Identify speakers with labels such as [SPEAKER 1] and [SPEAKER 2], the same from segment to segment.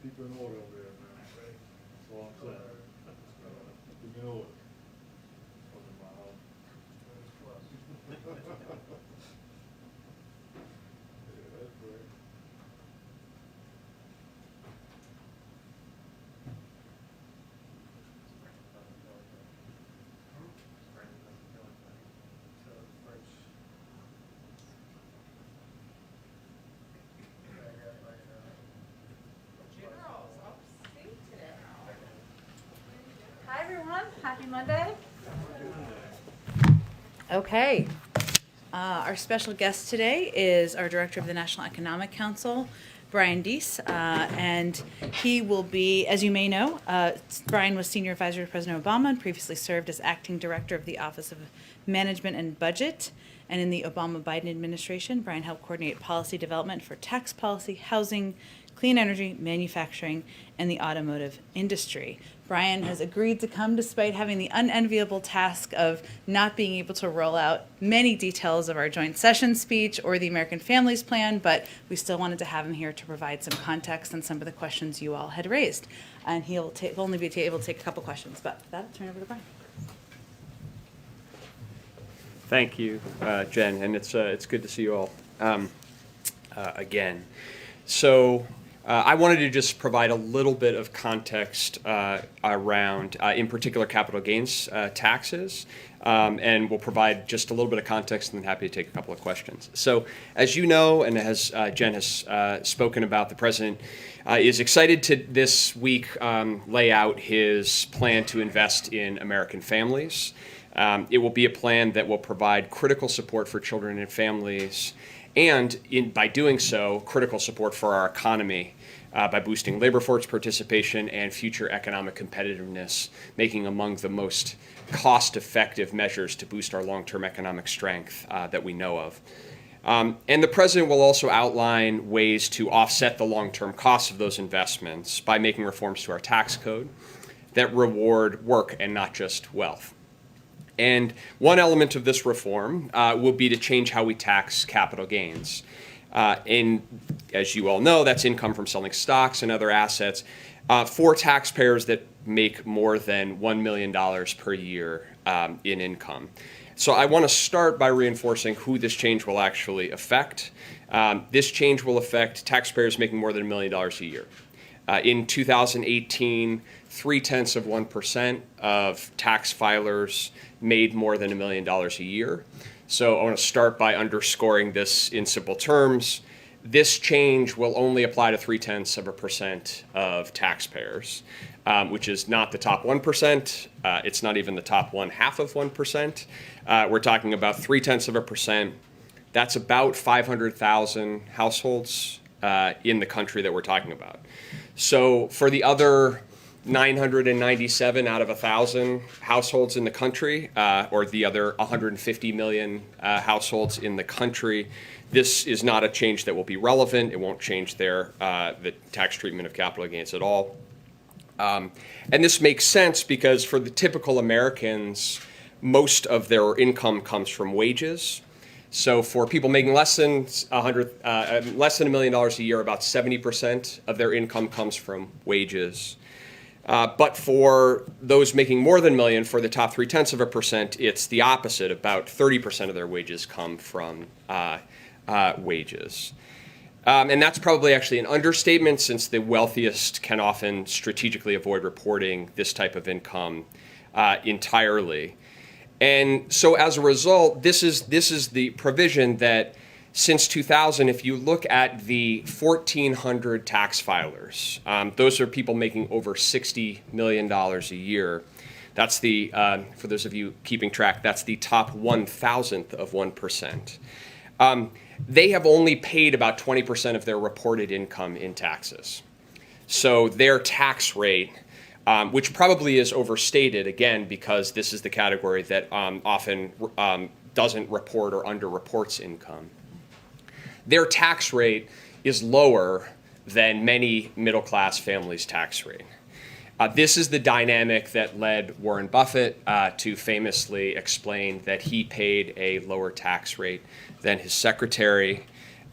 [SPEAKER 1] keep it in order over there, man. That's all I'm saying. Keep it in order. Over my house. Yeah, that's great.
[SPEAKER 2] Hi everyone, happy Monday. Okay, our special guest today is our Director of the National Economic Council, Brian Deese, and he will be, as you may know, Brian was Senior Advisor to President Obama and previously served as Acting Director of the Office of Management and Budget. And in the Obama-Biden administration, Brian helped coordinate policy development for tax policy, housing, clean energy, manufacturing, and the automotive industry. Brian has agreed to come despite having the unenviable task of not being able to roll out many details of our joint session speech or the American Families Plan, but we still wanted to have him here to provide some context on some of the questions you all had raised. And he'll only be able to take a couple questions, but with that, I'll turn it over to Brian.
[SPEAKER 3] Thank you, Jen, and it's good to see you all again. So I wanted to just provide a little bit of context around, in particular, capital gains taxes, and we'll provide just a little bit of context, and then happy to take a couple of questions. So as you know, and as Jen has spoken about, the President is excited to this week lay out his plan to invest in American families. It will be a plan that will provide critical support for children and families, and by doing so, critical support for our economy by boosting labor force participation and future economic competitiveness, making among the most cost-effective measures to boost our long-term economic strength that we know of. And the President will also outline ways to offset the long-term costs of those investments by making reforms to our tax code that reward work and not just wealth. And one element of this reform will be to change how we tax capital gains. And as you all know, that's income from selling stocks and other assets for taxpayers that make more than $1 million per year in income. So I want to start by reinforcing who this change will actually affect. This change will affect taxpayers making more than $1 million a year. In 2018, 0.3% of tax filers made more than $1 million a year. So I want to start by underscoring this in simple terms. This change will only apply to 0.3% of taxpayers, which is not the top 1%. It's not even the top 0.5%. We're talking about 0.3%. That's about 500,000 households in the country that we're talking about. So for the other 997 out of 1,000 households in the country, or the other 150 million households in the country, this is not a change that will be relevant. It won't change the tax treatment of capital gains at all. And this makes sense because for the typical Americans, most of their income comes from wages. So for people making less than $1 million a year, about 70% of their income comes from wages. But for those making more than $1 million, for the top 0.3%, it's the opposite. About 30% of their wages come from wages. And that's probably actually an understatement, since the wealthiest can often strategically avoid reporting this type of income entirely. And so as a result, this is the provision that since 2000, if you look at the 1,400 tax filers, those are people making over $60 million a year. That's the, for those of you keeping track, that's the top 1,000th of 1%. They have only paid about 20% of their reported income in taxes. So their tax rate, which probably is overstated, again, because this is the category that often doesn't report or underreports income. Their tax rate is lower than many middle-class families' tax rate. This is the dynamic that led Warren Buffett to famously explain that he paid a lower tax rate than his secretary.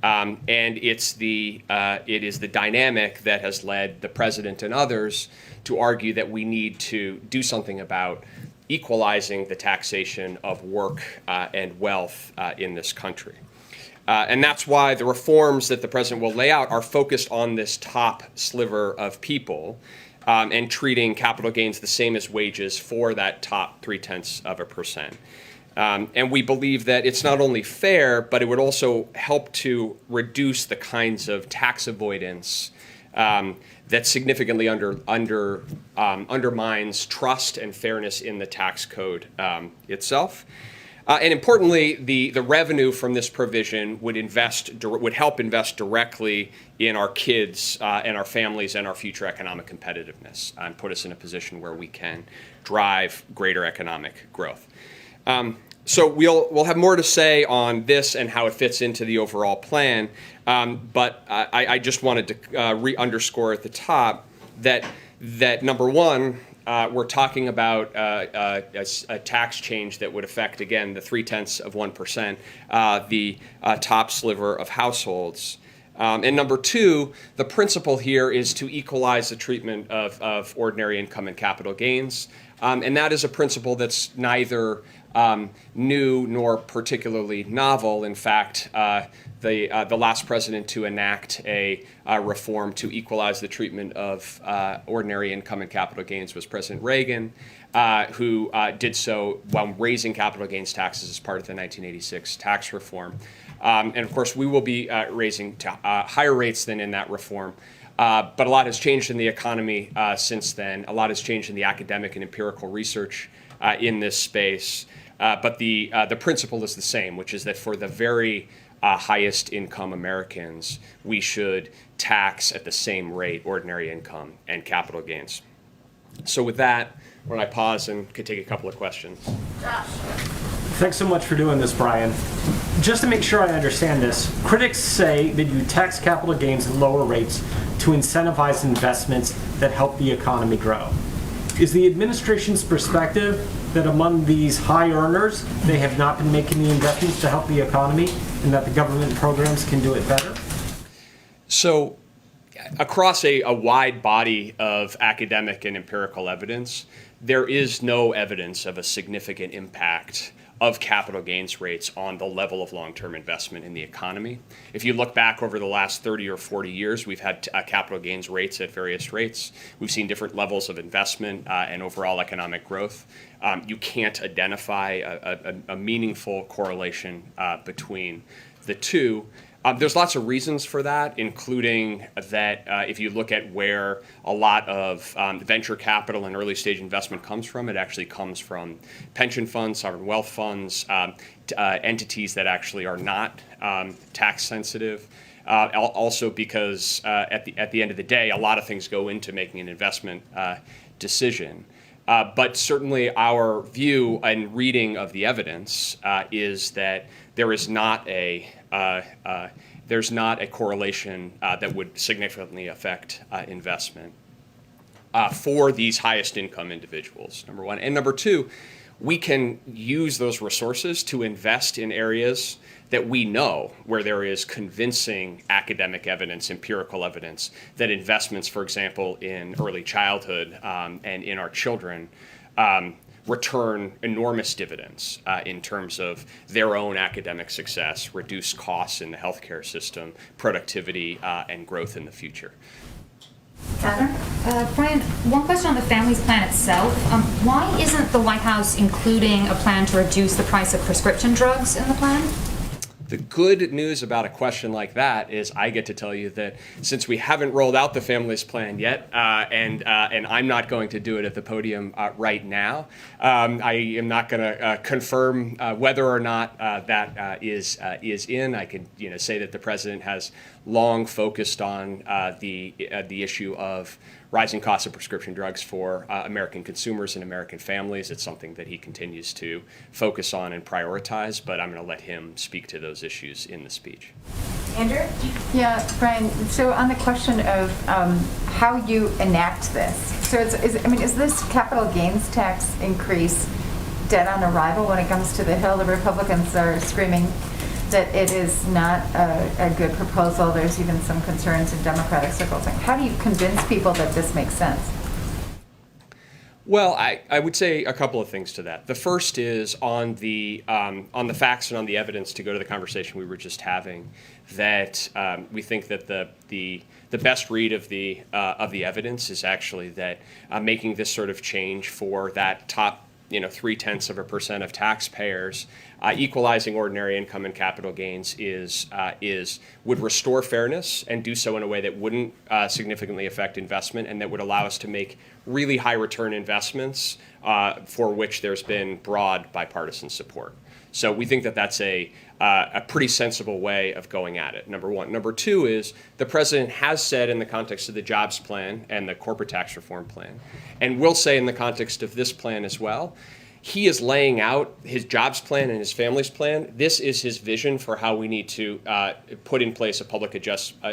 [SPEAKER 3] And it is the dynamic that has led the president and others to argue that we need to do something about equalizing the taxation of work and wealth in this country. And that's why the reforms that the president will lay out are focused on this top sliver of people and treating capital gains the same as wages for that top 0.3%. And we believe that it's not only fair, but it would also help to reduce the kinds of tax avoidance that significantly undermines trust and fairness in the tax code itself. And importantly, the revenue from this provision would help invest directly in our kids and our families and our future economic competitiveness and put us in a position where we can drive greater economic growth. So we'll have more to say on this and how it fits into the overall plan. But I just wanted to underscore at the top that number one, we're talking about a tax change that would affect, again, the 0.3%, the top sliver of households. And number two, the principle here is to equalize the treatment of ordinary income and capital gains. And that is a principle that's neither new nor particularly novel. In fact, the last president to enact a reform to equalize the treatment of ordinary income and capital gains was President Reagan, who did so while raising capital gains taxes as part of the 1986 tax reform. And of course, we will be raising to higher rates than in that reform. But a lot has changed in the economy since then. A lot has changed in the academic and empirical research in this space. But the principle is the same, which is that for the very highest income Americans, we should tax at the same rate ordinary income and capital gains. So with that, when I pause and could take a couple of questions.
[SPEAKER 4] Thanks so much for doing this, Brian. Just to make sure I understand this, critics say that you tax capital gains at lower rates to incentivize investments that help the economy grow. Is the administration's perspective that among these high earners, they have not been making the investments to help the economy and that the government programs can do it better?
[SPEAKER 3] So across a wide body of academic and empirical evidence, there is no evidence of a significant impact of capital gains rates on the level of long-term investment in the economy. If you look back over the last 30 or 40 years, we've had capital gains rates at various rates. We've seen different levels of investment and overall economic growth. You can't identify a meaningful correlation between the two. There's lots of reasons for that, including that if you look at where a lot of venture capital and early stage investment comes from, it actually comes from pension funds, sovereign wealth funds, entities that actually are not tax sensitive. Also because at the end of the day, a lot of things go into making an investment decision. But certainly our view and reading of the evidence is that there is not a correlation that would significantly affect investment for these highest income individuals, number one. And number two, we can use those resources to invest in areas that we know where there is convincing academic evidence, empirical evidence, that investments, for example, in early childhood and in our children return enormous dividends in terms of their own academic success, reduced costs in the healthcare system, productivity, and growth in the future.
[SPEAKER 5] Catherine? Brian, one question on the Families Plan itself. Why isn't the White House including a plan to reduce the price of prescription drugs in the plan?
[SPEAKER 3] The good news about a question like that is I get to tell you that since we haven't rolled out the Families Plan yet, and I'm not going to do it at the podium right now, I am not going to confirm whether or not that is in. I can say that the president has long focused on the issue of rising costs of prescription drugs for American consumers and American families. It's something that he continues to focus on and prioritize, but I'm going to let him speak to those issues in the speech.
[SPEAKER 6] Andrew? Yeah, Brian, so on the question of how you enact this, so is this capital gains tax increase dead on arrival when it comes to the Hill? The Republicans are screaming that it is not a good proposal. There's even some concerns in Democratic circles. Like, how do you convince people that this makes sense?
[SPEAKER 3] Well, I would say a couple of things to that. The first is on the facts and on the evidence, to go to the conversation we were just having, that we think that the best read of the evidence is actually that making this sort of change for that top 0.3% of taxpayers, equalizing ordinary income and capital gains would restore fairness and do so in a way that wouldn't significantly affect investment, and that would allow us to make really high return investments for which there's been broad bipartisan support. So we think that that's a pretty sensible way of going at it, number one. Number two is the president has said in the context of the jobs plan and the corporate tax reform plan, and will say in the context of this plan as well, he is laying out his jobs plan and his family's plan. This is his vision for how we need to put in place a public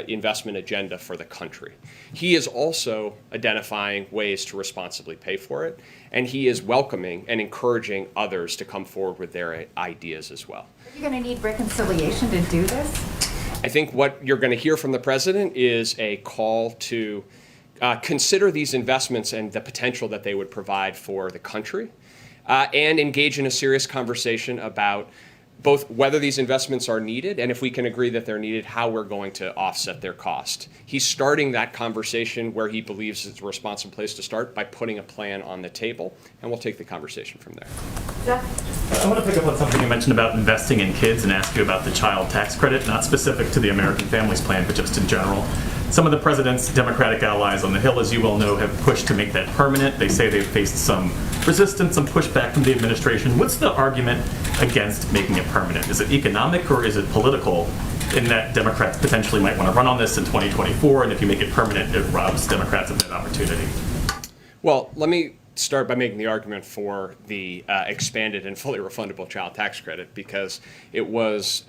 [SPEAKER 3] investment agenda for the country. He is also identifying ways to responsibly pay for it, and he is welcoming and encouraging others to come forward with their ideas as well.
[SPEAKER 6] Are you going to need reconciliation to do this?
[SPEAKER 3] I think what you're going to hear from the president is a call to consider these investments and the potential that they would provide for the country, and engage in a serious conversation about both whether these investments are needed, and if we can agree that they're needed, how we're going to offset their cost. He's starting that conversation where he believes it's a responsible place to start, by putting a plan on the table, and we'll take the conversation from there.
[SPEAKER 7] I want to pick up on something you mentioned about investing in kids and ask you about the child tax credit, not specific to the American Families Plan, but just in general. Some of the president's Democratic allies on the Hill, as you well know, have pushed to make that permanent. They say they've faced some resistance, some pushback from the administration. What's the argument against making it permanent? Is it economic or is it political, in that Democrats potentially might want to run on this in 2024, and if you make it permanent, it robs Democrats of that opportunity?
[SPEAKER 3] Well, let me start by making the argument for the expanded and fully refundable child tax credit, because it was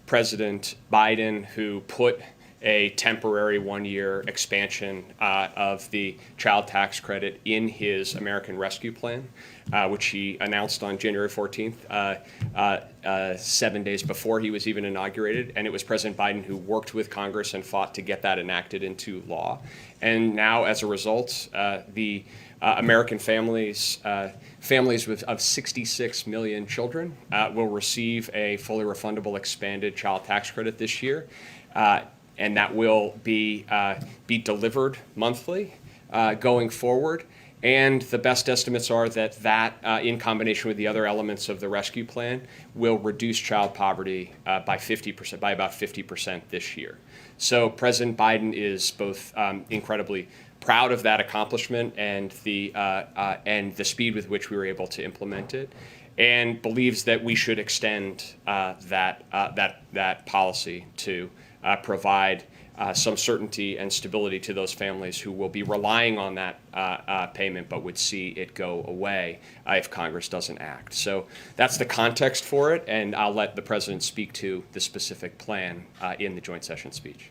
[SPEAKER 3] President Biden who put a temporary one-year expansion of the child tax credit in his American Rescue Plan, which he announced on January 14th, 7 days before he was even inaugurated. And it was President Biden who worked with Congress and fought to get that enacted into law. And now, as a result, the American families of 66 million children will receive a fully refundable expanded child tax credit this year. And that will be delivered monthly going forward. And the best estimates are that in combination with the other elements of the rescue plan, will reduce child poverty by 50%, by about 50% this year. So President Biden is both incredibly proud of that accomplishment and the speed with which we were able to implement it, and believes that we should extend that policy to provide some certainty and stability to those families who will be relying on that payment, but would see it go away if Congress doesn't act. So that's the context for it, and I'll let the president speak to the specific plan in the joint session speech.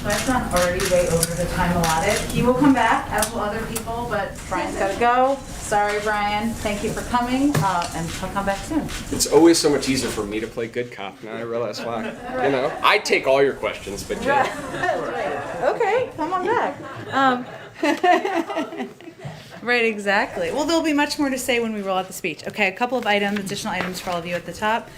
[SPEAKER 2] I've gone already way over the time allotted. He will come back, as will other people, but Brian's got to go. Sorry, Brian. Thank you for coming, and he'll come back soon.
[SPEAKER 3] It's always so much easier for me to play good cop. Now I realize why. You know, I take all your questions, but Jen.
[SPEAKER 2] Okay, come on back. Right, exactly. Well, there'll be much more to say when we roll out the speech. Okay, a couple of additional items for all of you at the top.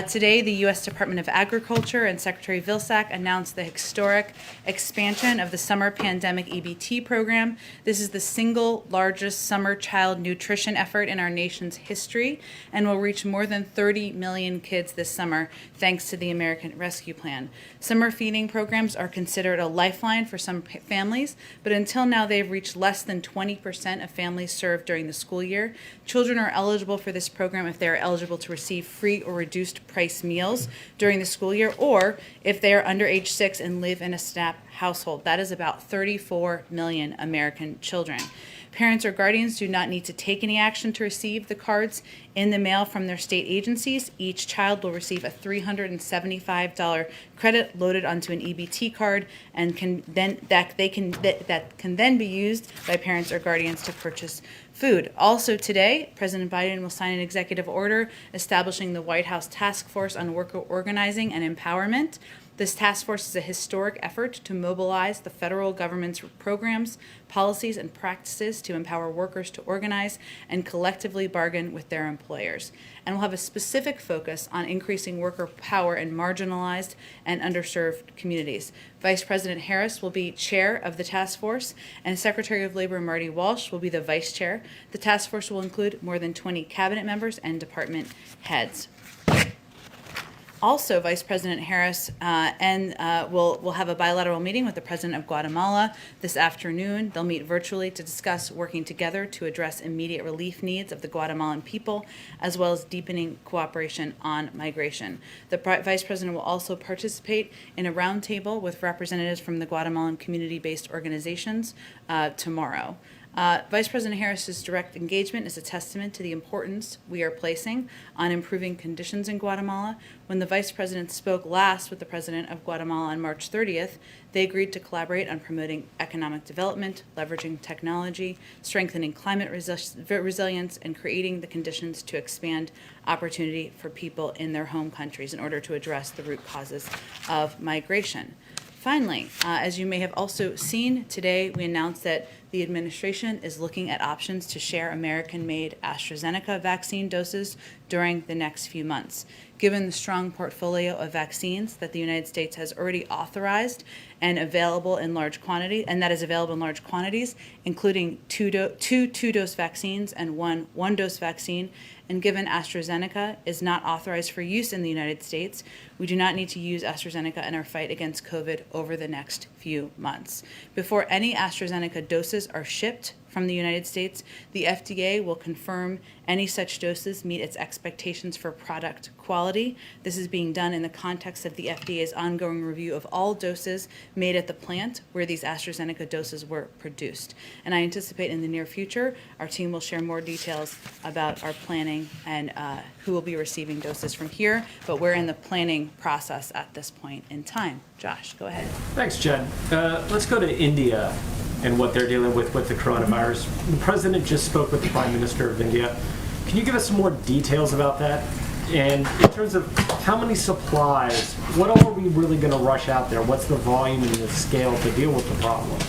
[SPEAKER 2] Today, the U.S. Department of Agriculture and Secretary Vilsack announced the historic expansion of the summer pandemic EBT program. This is the single largest summer child nutrition effort in our nation's history, and will reach more than 30 million kids this summer, thanks to the American Rescue Plan. Summer feeding programs are considered a lifeline for some families, but until now, they've reached less than 20% of families served during the school year. Children are eligible for this program if they are eligible to receive free or reduced price meals during the school year, or if they are under age 6 and live in a SNAP household. That is about 34 million American children. Parents or guardians do not need to take any action to receive the cards in the mail from their state agencies. Each child will receive a $375 credit loaded onto an EBT card, and that can then be used by parents or guardians to purchase food. Also today, President Biden will sign an executive order establishing the White House Task Force on Worker Organizing and Empowerment. This task force is a historic effort to mobilize the federal government's programs, policies, and practices to empower workers to organize and collectively bargain with their employers, and will have a specific focus on increasing worker power in marginalized and underserved communities. Vice President Harris will be chair of the task force, and Secretary of Labor Marty Walsh will be the vice chair. The task force will include more than 20 cabinet members and department heads. Also, Vice President Harris will have a bilateral meeting with the President of Guatemala this afternoon. They'll meet virtually to discuss working together to address immediate relief needs of the Guatemalan people, as well as deepening cooperation on migration. The Vice President will also participate in a roundtable with representatives from the Guatemalan community-based organizations tomorrow. Vice President Harris's direct engagement is a testament to the importance we are placing on improving conditions in Guatemala. When the Vice President spoke last with the President of Guatemala on March 30th, they agreed to collaborate on promoting economic development, leveraging technology, strengthening climate resilience, and creating the conditions to expand opportunity for people in their home countries in order to address the root causes of migration. Finally, as you may have also seen today, we announced that the administration is looking at options to share American-made AstraZeneca vaccine doses during the next few months. Given the strong portfolio of vaccines that the United States has already authorized and available in large quantity, and that is available in large quantities, including two-dose vaccines and one-dose vaccine, and given AstraZeneca is not authorized for use in the United States, we do not need to use AstraZeneca in our fight against COVID over the next few months. Before any AstraZeneca doses are shipped from the United States, the FDA will confirm any such doses meet its expectations for product quality. This is being done in the context of the FDA's ongoing review of all doses made at the plant where these AstraZeneca doses were produced. And I anticipate in the near future, our team will share more details about our planning and who will be receiving doses from here, but we're in the planning process at this point in time. Josh, go ahead.
[SPEAKER 4] Thanks, Jen. Let's go to India and what they're dealing with the coronavirus. The president just spoke with the Prime Minister of India. Can you give us some more details about that? And in terms of how many supplies, what all are we really going to rush out there? What's the volume and the scale to deal with the problem?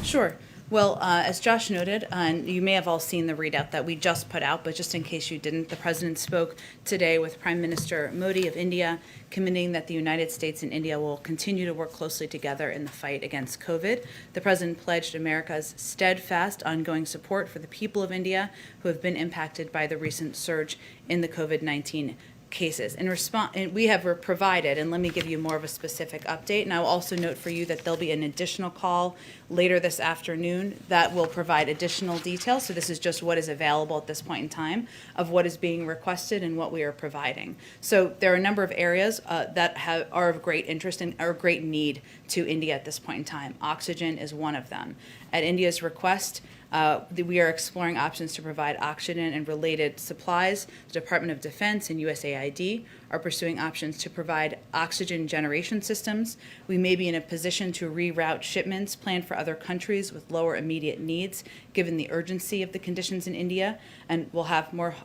[SPEAKER 2] Sure. Well, as Josh noted, and you may have all seen the readout that we just put out, but just in case you didn't, the President spoke today with Prime Minister Modi of India, committing that the United States and India will continue to work closely together in the fight against COVID. The President pledged America's steadfast ongoing support for the people of India who have been impacted by the recent surge in the COVID-19 cases. In response, we have provided, and let me give you more of a specific update, and I will also note for you that there'll be an additional call later this afternoon that will provide additional details. So this is just what is available at this point in time of what is being requested and what we are providing. So there are a number of areas that are of great interest and are great need to India at this point in time. Oxygen is one of them. At India's request, we are exploring options to provide oxygen and related supplies. The Department of Defense and USAID are pursuing options to provide oxygen generation systems. We may be in a position to reroute shipments planned for other countries with lower immediate needs, given the urgency of the conditions in India, and we'll have more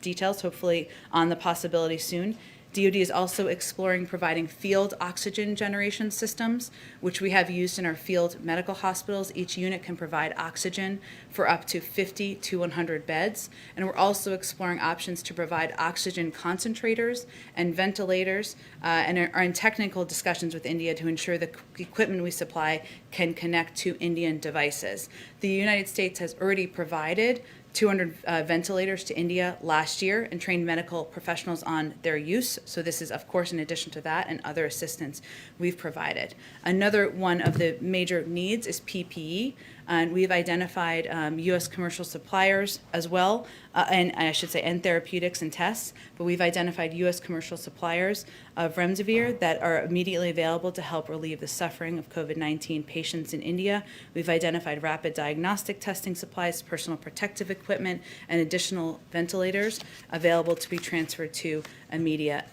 [SPEAKER 2] details, hopefully, on the possibility soon. DoD is also exploring providing field oxygen generation systems, which we have used in our field medical hospitals. Each unit can provide oxygen for up to 50 to 100 beds. And we're also exploring options to provide oxygen concentrators and ventilators, and are in technical discussions with India to ensure the equipment we supply can connect to Indian devices. The United States has already provided 200 ventilators to India last year and trained medical professionals on their use. So this is, of course, in addition to that and other assistance we've provided. Another one of the major needs is PPE. And we've identified U.S. commercial suppliers as well, and I should say, and therapeutics and tests, but we've identified U.S. commercial suppliers of remdesivir that are immediately available to help relieve the suffering of COVID-19 patients in India. We've identified rapid diagnostic testing supplies, personal protective equipment, and additional ventilators available to be transferred to India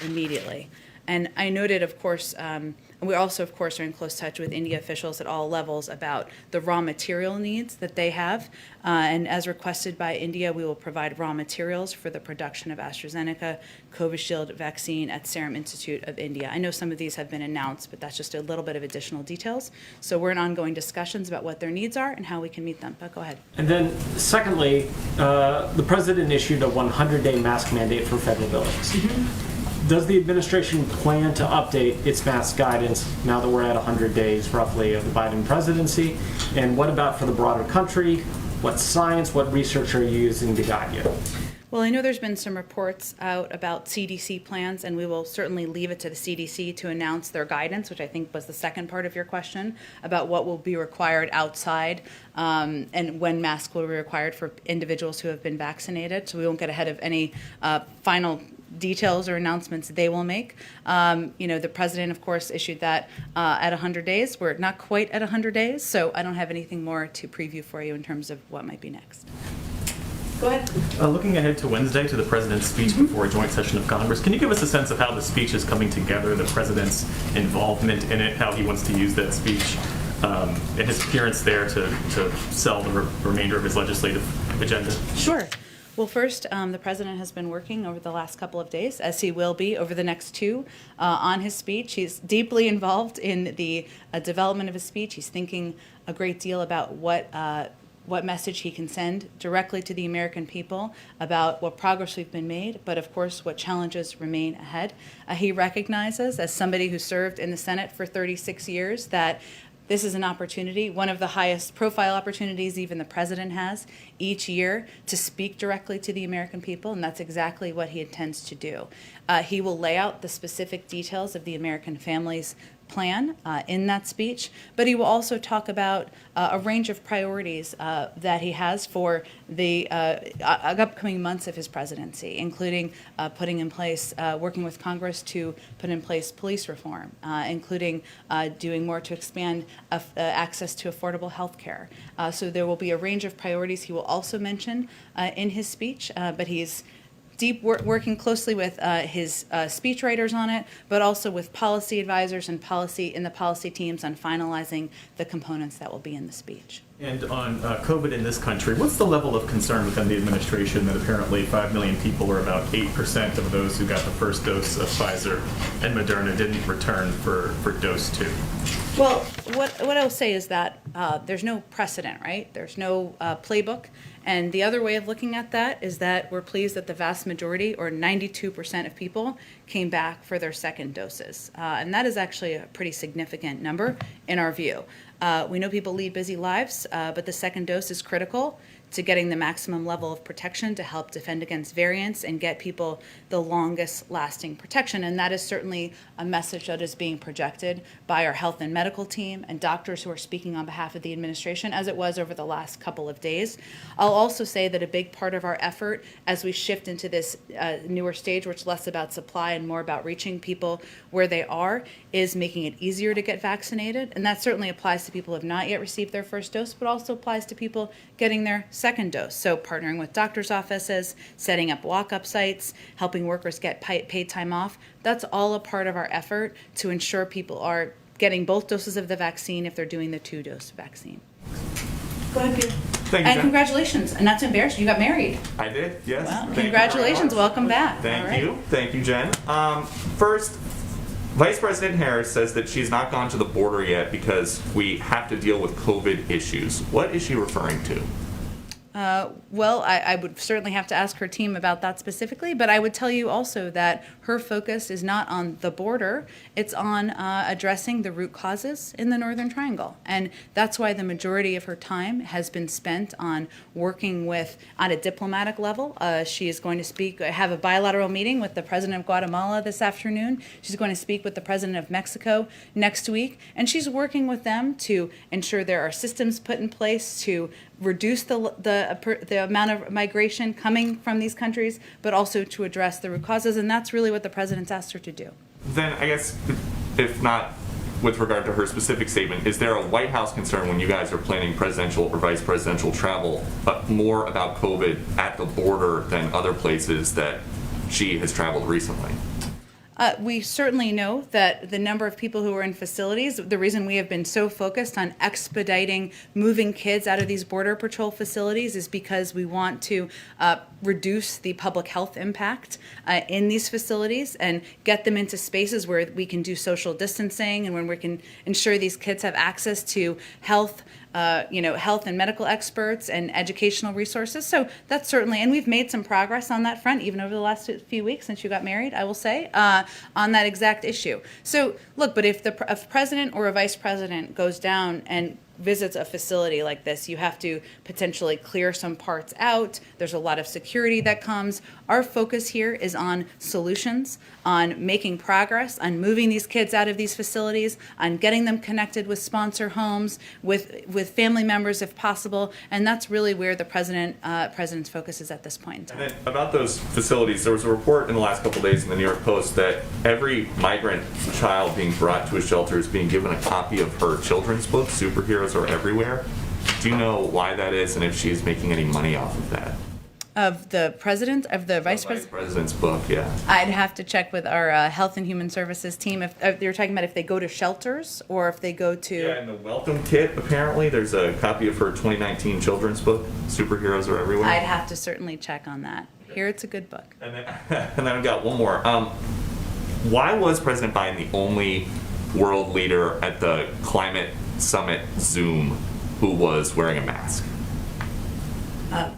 [SPEAKER 2] immediately. And I noted, of course, we also, of course, are in close touch with India officials at all levels about the raw material needs that they have. And as requested by India, we will provide raw materials for the production of AstraZeneca Covishield vaccine at Serum Institute of India. I know some of these have been announced, but that's just a little bit of additional details. So we're in ongoing discussions about what their needs are and how we can meet them. But go ahead.
[SPEAKER 4] And then, secondly, the president issued a 100-day mask mandate for federal buildings. Does the administration plan to update its mask guidance now that we're at 100 days roughly of the Biden presidency? And what about for the broader country? What science, what research are you using to guide you?
[SPEAKER 2] Well, I know there's been some reports out about CDC plans, and we will certainly leave it to the CDC to announce their guidance, which I think was the second part of your question, about what will be required outside and when masks will be required for individuals who have been vaccinated. So we won't get ahead of any final details or announcements they will make. The president, of course, issued that at 100 days. We're not quite at 100 days, so I don't have anything more to preview for you in terms of what might be next. Go ahead.
[SPEAKER 7] Looking ahead to Wednesday, to the president's speech before a joint session of Congress, can you give us a sense of how the speech is coming together, the president's involvement in it, how he wants to use that speech, and his appearance there to sell the remainder of his legislative agenda?
[SPEAKER 2] Sure. Well, first, the president has been working over the last couple of days, as he will be over the next two, on his speech. He's deeply involved in the development of his speech. He's thinking a great deal about what message he can send directly to the American people about what progress we've been made, but of course what challenges remain ahead. He recognizes, as somebody who served in the Senate for 36 years, that this is an opportunity, one of the highest profile opportunities even the president has each year, to speak directly to the American people, and that's exactly what he intends to do. He will lay out the specific details of the American Families Plan in that speech, but he will also talk about a range of priorities that he has for the upcoming months of his presidency, including putting in place, working with Congress to put in place police reform, including doing more to expand access to affordable health care. So there will be a range of priorities he will also mention in his speech, but he's working closely with his speechwriters on it, but also with policy advisors and the policy teams on finalizing the components that will be in the speech.
[SPEAKER 7] And on COVID in this country, what's the level of concern within the administration that apparently 5 million people, or about 8% of those who got the first dose of Pfizer and Moderna, didn't return for dose 2?
[SPEAKER 2] Well, what I'll say is that there's no precedent, right? There's no playbook. And the other way of looking at that is that we're pleased that the vast majority, or 92% of people, came back for their second doses. And that is actually a pretty significant number in our view. We know people lead busy lives, but the second dose is critical to getting the maximum level of protection to help defend against variants and get people the longest lasting protection. And that is certainly a message that is being projected by our health and medical team and doctors who are speaking on behalf of the administration, as it was over the last couple of days. I'll also say that a big part of our effort as we shift into this newer stage, which is less about supply and more about reaching people where they are, is making it easier to get vaccinated. And that certainly applies to people who have not yet received their first dose, but also applies to people getting their second dose. So partnering with doctors' offices, setting up walk-up sites, helping workers get paid time off, that's all a part of our effort to ensure people are getting both doses of the vaccine if they're doing the 2-dose vaccine. Go ahead, Peter.
[SPEAKER 8] Thank you,
[SPEAKER 2] And
[SPEAKER 8] Jen.
[SPEAKER 2] congratulations, and not to embarrass you, got married.
[SPEAKER 8] I did, yes.
[SPEAKER 2] Wow,
[SPEAKER 8] Thank you very
[SPEAKER 2] congratulations,
[SPEAKER 8] much.
[SPEAKER 2] welcome back.
[SPEAKER 8] Thank
[SPEAKER 2] All right.
[SPEAKER 8] you. Thank you, Jen. First, Vice President Harris says that she's not gone to the border yet because we have to deal with COVID issues. What is she referring to?
[SPEAKER 2] Well, I would certainly have to ask her team about that specifically, but I would tell you also that her focus is not on the border, it's on addressing the root causes in the Northern Triangle. And that's why the majority of her time has been spent on working with, on a diplomatic level. She is going to have a bilateral meeting with the President of Guatemala this afternoon. She's going to speak with the President of Mexico next week, and she's working with them to ensure there are systems put in place to reduce the amount of migration coming from these countries, but also to address the root causes, and that's really what the president's asked her to do.
[SPEAKER 8] Then I guess, if not with regard to her specific statement, is there a White House concern when you guys are planning presidential or vice presidential travel, but more about COVID at the border than other places that she has traveled recently?
[SPEAKER 2] We certainly know that the number of people who are in facilities, the reason we have been so focused on expediting moving kids out of these Border Patrol facilities is because we want to reduce the public health impact in these facilities and get them into spaces where we can do social distancing and when we can ensure these kids have access to health and medical experts and educational resources. So that's certainly, and we've made some progress on that front, even over the last few weeks since you got married, I will say, on that exact issue. So look, but if a president or a vice president goes down and visits a facility like this, you have to potentially clear some parts out. There's a lot of security that comes. Our focus here is on solutions, on making progress, on moving these kids out of these facilities, on getting them connected with sponsor homes, with family members if possible, and that's really where the president's focus is at this point in time.
[SPEAKER 8] And then about those facilities, there was a report in the last couple of days in the New York Post that every migrant child being brought to a shelter is being given a copy of her children's book, Superheroes Are Everywhere. Do you know why that is and if she is making any money off of that?
[SPEAKER 2] Of the president, of the vice president?
[SPEAKER 8] President's book, yeah.
[SPEAKER 2] I'd have to check with our Health and Human Services team if you're talking about if they go to shelters or if they go to...
[SPEAKER 8] Yeah, in the welcome kit, apparently, there's a copy of her 2019 children's book, Superheroes Are Everywhere.
[SPEAKER 2] I'd have to certainly check on that. Here, it's a good book.
[SPEAKER 8] And then I've got one more. Why was President Biden the only world leader at the climate summit Zoom who was wearing a mask?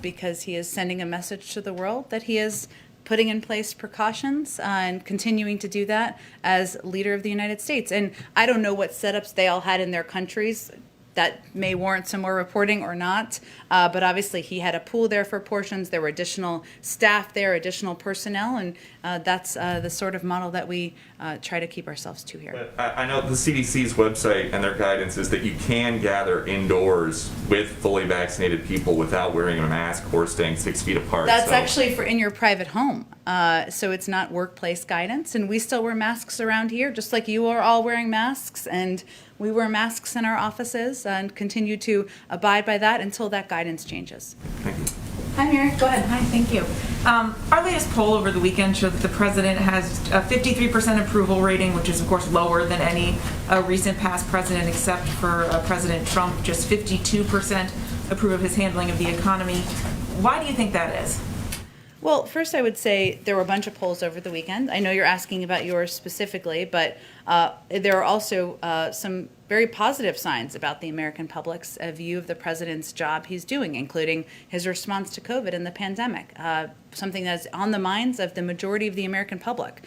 [SPEAKER 2] Because he is sending a message to the world that he is putting in place precautions and continuing to do that as leader of the United States. And I don't know what setups they all had in their countries. That may warrant some more reporting or not, but obviously he had a pool there for portions. There were additional staff there, additional personnel, and that's the sort of model that we try to keep ourselves to here.
[SPEAKER 8] But I know the CDC's website and their guidance is that you can gather indoors with fully vaccinated people without wearing a mask or staying 6 feet apart.
[SPEAKER 2] That's actually for in your private home, so it's not workplace guidance, and we still wear masks around here, just like you are all wearing masks, and we wear masks in our offices and continue to abide by that until that guidance changes.
[SPEAKER 8] Thank you.
[SPEAKER 2] Hi, Mary. Go ahead.
[SPEAKER 9] Hi, thank you. Our latest poll over the weekend showed that the president has a 53% approval rating, which is, of course, lower than any recent past president, except for President Trump. Just 52% approve of his handling of the economy. Why do you think that is?
[SPEAKER 2] Well, first I would say there were a bunch of polls over the weekend. I know you're asking about yours specifically, but there are also some very positive signs about the American public's view of the president's job he's doing, including his response to COVID and the pandemic, something that's on the minds of the majority of the American public.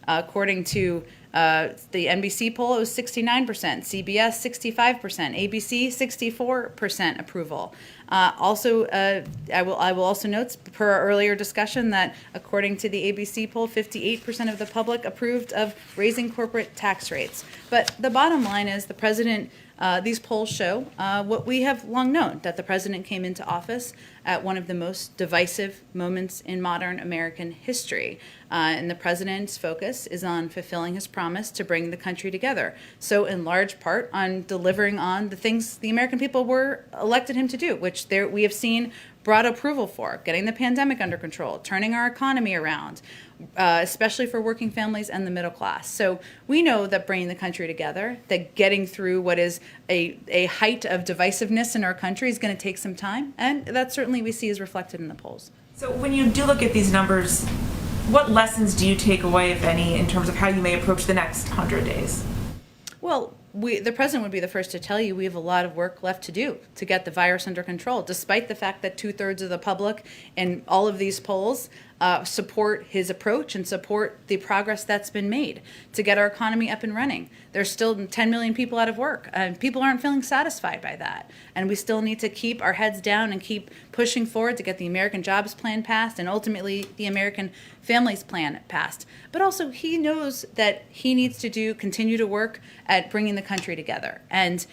[SPEAKER 2] According to the NBC poll, it was 69%, CBS 65%, ABC 64% approval. I will also note, per our earlier discussion, that according to the ABC poll, 58% of the public approved of raising corporate tax rates. But the bottom line is the president, these polls show what we have long known, that the president came into office at one of the most divisive moments in modern American history. And the president's focus is on fulfilling his promise to bring the country together. So in large part on delivering on the things the American people were elected him to do, which we have seen broad approval for, getting the pandemic under control, turning our economy around, especially for working families and the middle class. So we know that bringing the country together, that getting through what is a height of divisiveness in our country is going to take some time, and that certainly we see is reflected in the polls.
[SPEAKER 9] So when you do look at these numbers, what lessons do you take away, if any, in terms of how you may approach the next 100 days?
[SPEAKER 2] Well, the president would be the first to tell you we have a lot of work left to do to get the virus under control, despite the fact that 2/3 of the public in all of these polls support his approach and support the progress that's been made to get our economy up and running. There's still 10 million people out of work, and people aren't feeling satisfied by that. And we still need to keep our heads down and keep pushing forward to get the American Jobs Plan passed and ultimately the American Families Plan passed. But also, he knows that he needs to continue to work at bringing the country together. And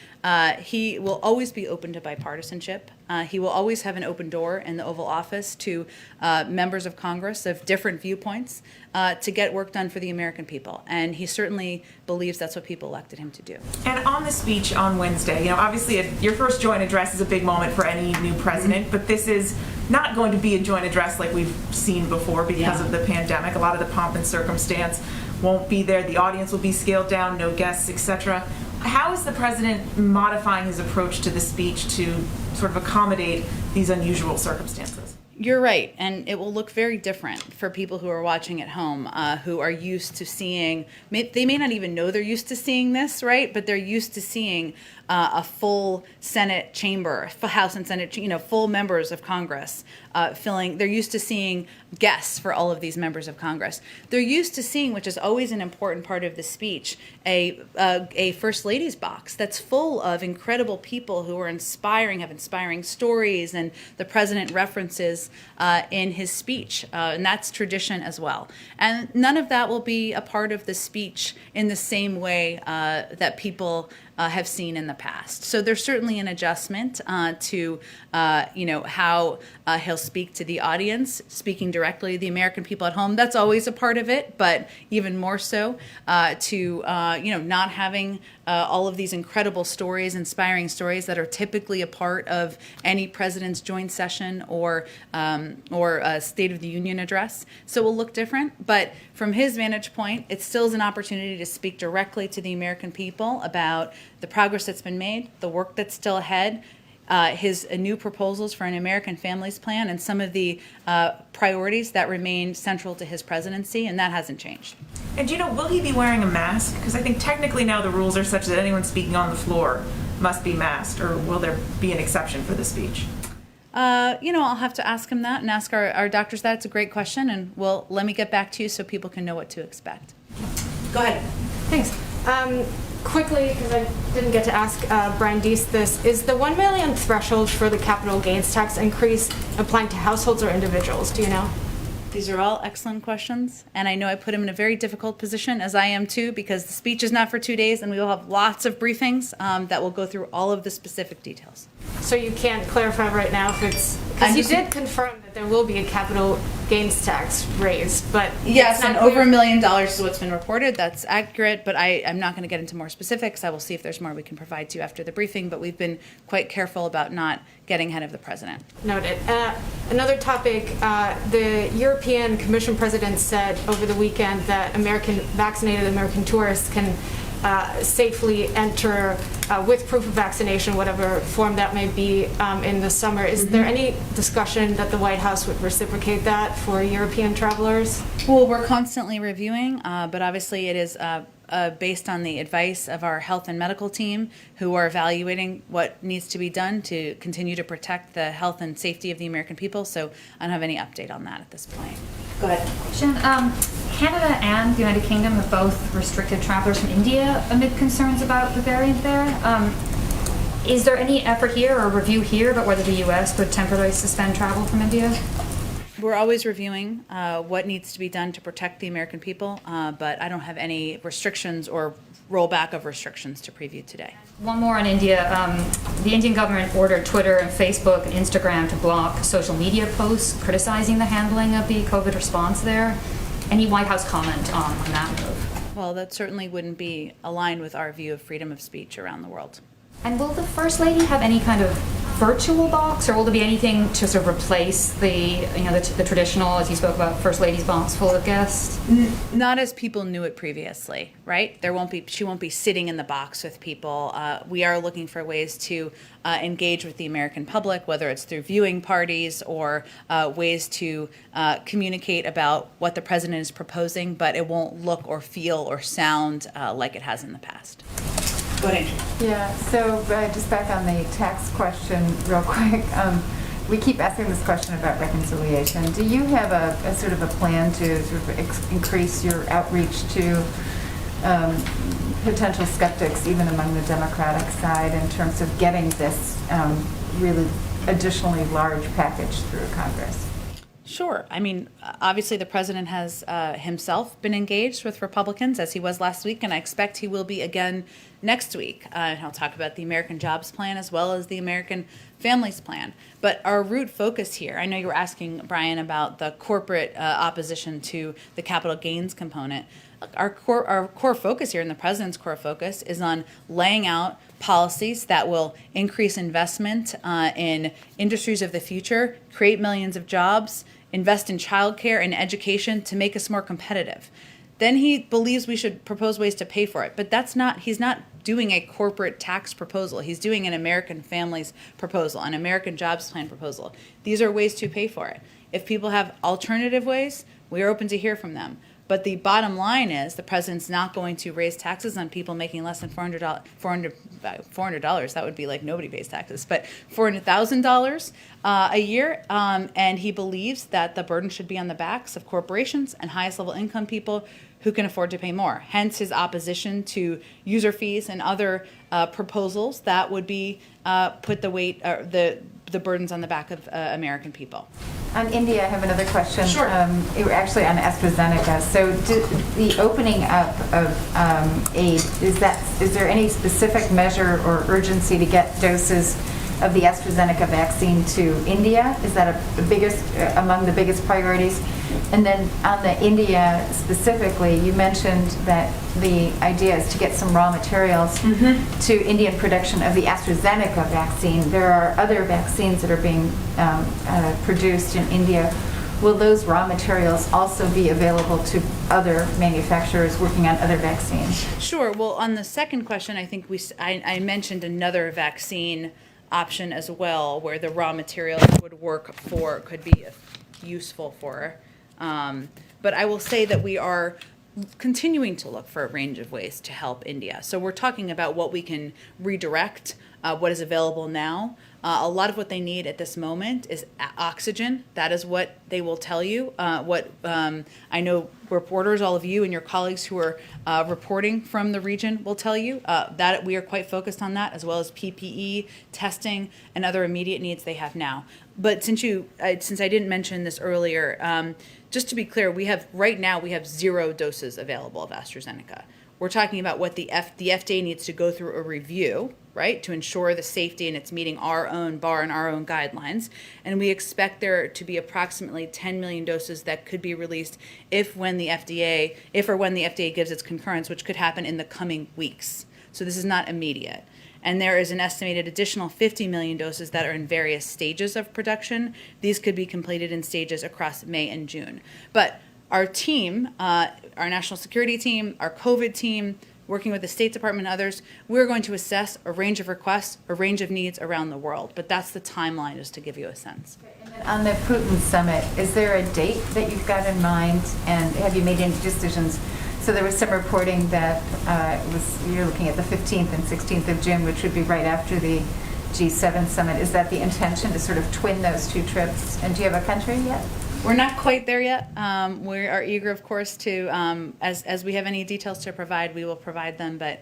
[SPEAKER 2] he will always be open to bipartisanship. He will always have an open door in the Oval Office to members of Congress of different viewpoints to get work done for the American people. And he certainly believes that's what people elected him to do.
[SPEAKER 9] And on the speech on Wednesday, obviously your first joint address is a big moment for any new president, but this is not going to be a joint address like we've seen before because of the pandemic. A lot of the pomp and circumstance won't be there. The audience will be scaled down, no guests, etc. How is the president modifying his approach to the speech to sort of accommodate these unusual circumstances?
[SPEAKER 2] You're right, and it will look very different for people who are watching at home, who are used to seeing, they may not even know they're used to seeing this, right? But they're used to seeing a full Senate chamber, House and Senate, full members of Congress filling. They're used to seeing guests for all of these members of Congress. They're used to seeing, which is always an important part of the speech, a First Lady's box that's full of incredible people who are inspiring, have inspiring stories, and the president references in his speech, and that's tradition as well. And none of that will be a part of the speech in the same way that people have seen in the past. So there's certainly an adjustment to how he'll speak to the audience, speaking directly to the American people at home. That's always a part of it, but even more so to not having all of these incredible stories, inspiring stories that are typically a part of any president's joint session or a State of the Union address. So it will look different, but from his vantage point, it still is an opportunity to speak directly to the American people about the progress that's been made, the work that's still ahead, his new proposals for an American Families Plan, and some of the priorities that remain central to his presidency, and that hasn't changed.
[SPEAKER 9] And will he be wearing a mask? Because I think technically now the rules are such that anyone speaking on the floor must be masked, or will there be an exception for the speech?
[SPEAKER 2] I'll have to ask him that and ask our doctors that. It's a great question, and let me get back to you so people can know what to expect. Go ahead.
[SPEAKER 10] Thanks. Quickly, because I didn't get to ask Brian Deese this, is the $1 million threshold for the capital gains tax increase applying to households or individuals? Do you know?
[SPEAKER 2] These are all excellent questions, and I know I put him in a very difficult position, as I am too, because the speech is not for 2 days, and we will have lots of briefings that will go through all of the specific details.
[SPEAKER 10] So you can't clarify right now if it's, because you did confirm that there will be a capital gains tax raised, but
[SPEAKER 2] yes, and over $1 million is what's been reported. That's accurate, but I'm not going to get into more specifics. I will see if there's more we can provide to you after the briefing, but we've been quite careful about not getting ahead of the president.
[SPEAKER 10] Noted. Another topic, the European Commission president said over the weekend that vaccinated American tourists can safely enter with proof of vaccination, whatever form that may be, in the summer. Is there any discussion that the White House would reciprocate that for European travelers?
[SPEAKER 2] Well, we're constantly reviewing, but obviously it is based on the advice of our health and medical team, who are evaluating what needs to be done to continue to protect the health and safety of the American people. So I don't have any update on that at this point. Go ahead.
[SPEAKER 5] Jen, Canada and the United Kingdom have both restricted travelers from India amid concerns about the variant there. Is there any effort here or review here about whether the U.S. would temporarily suspend travel from India?
[SPEAKER 2] We're always reviewing what needs to be done to protect the American people, but I don't have any restrictions or rollback of restrictions to preview today.
[SPEAKER 5] One more on India. The Indian government ordered Twitter and Facebook and Instagram to block social media posts criticizing the handling of the COVID response there. Any White House comment on that move?
[SPEAKER 2] Well, that certainly wouldn't be aligned with our view of freedom of speech around the world.
[SPEAKER 5] And will the First Lady have any kind of virtual box, or will there be anything to sort of replace the traditional, as you spoke about, First Lady's box full of guests?
[SPEAKER 2] Not as people knew it previously, right? She won't be sitting in the box with people. We are looking for ways to engage with the American public, whether it's through viewing parties or ways to communicate about what the president is proposing, but it won't look or feel or sound like it has in the past. Go ahead, Andrew.
[SPEAKER 6] Yeah, so just back on the tax question real quick. We keep asking this question about reconciliation. Do you have a sort of a plan to sort of increase your outreach to potential skeptics, even among the Democratic side, in terms of getting this really additionally large package through Congress?
[SPEAKER 2] Sure. I mean, obviously the president has himself been engaged with Republicans, as he was last week, and I expect he will be again next week. And he'll talk about the American Jobs Plan as well as the American Families Plan. But our root focus here, I know you were asking, Brian, about the corporate opposition to the capital gains component. Our core focus here, and the president's core focus, is on laying out policies that will increase investment in industries of the future, create millions of jobs, invest in childcare and education to make us more competitive. Then he believes we should propose ways to pay for it. But he's not doing a corporate tax proposal. He's doing an American Families proposal, an American Jobs Plan proposal. These are ways to pay for it. If people have alternative ways, we are open to hear from them. But the bottom line is the president's not going to raise taxes on people making less than $400. That would be like nobody pays taxes, but $400,000 a year. And he believes that the burden should be on the backs of corporations and highest level income people who can afford to pay more. Hence his opposition to user fees and other proposals that would be put the weight, the burdens on the back of American people.
[SPEAKER 6] On India, I have another question.
[SPEAKER 2] Sure.
[SPEAKER 6] Actually on AstraZeneca. So the opening up of aid, is there any specific measure or urgency to get doses of the AstraZeneca vaccine to India? Is that among the biggest priorities? And then on the India specifically, you mentioned that the idea is to get some raw materials to Indian production of the AstraZeneca vaccine. There are other vaccines that are being produced in India. Will those raw materials also be available to other manufacturers working on other vaccines?
[SPEAKER 2] Sure. Well, on the second question, I think I mentioned another vaccine option as well, where the raw materials could be useful for. But I will say that we are continuing to look for a range of ways to help India. So we're talking about what we can redirect, what is available now. A lot of what they need at this moment is oxygen. That is what they will tell you. I know reporters, all of you and your colleagues who are reporting from the region will tell you that we are quite focused on that, as well as PPE, testing, and other immediate needs they have now. But since I didn't mention this earlier, just to be clear, we have 0 doses available of AstraZeneca. We're talking about what the FDA needs to go through a review, right, to ensure the safety and it's meeting our own bar and our own guidelines. And we expect there to be approximately 10 million doses that could be released if or when the FDA gives its concurrence, which could happen in the coming weeks. So this is not immediate. And there is an estimated additional 50 million doses that are in various stages of production. These could be completed in stages across May and June. But our team, our national security team, our COVID team, working with the State Department and others, we're going to assess a range of requests, a range of needs around the world. But that's the timeline, just to give you a sense.
[SPEAKER 6] On the Putin summit, is there a date that you've got in mind, and have you made any decisions? So there was some reporting that you're looking at the 15th and 16th of June, which would be right after the G7 summit. Is that the intention, to sort of twin those two trips? And do you have a country yet?
[SPEAKER 2] We're not quite there yet. We are eager, of course, to, as we have any details to provide, we will provide them, but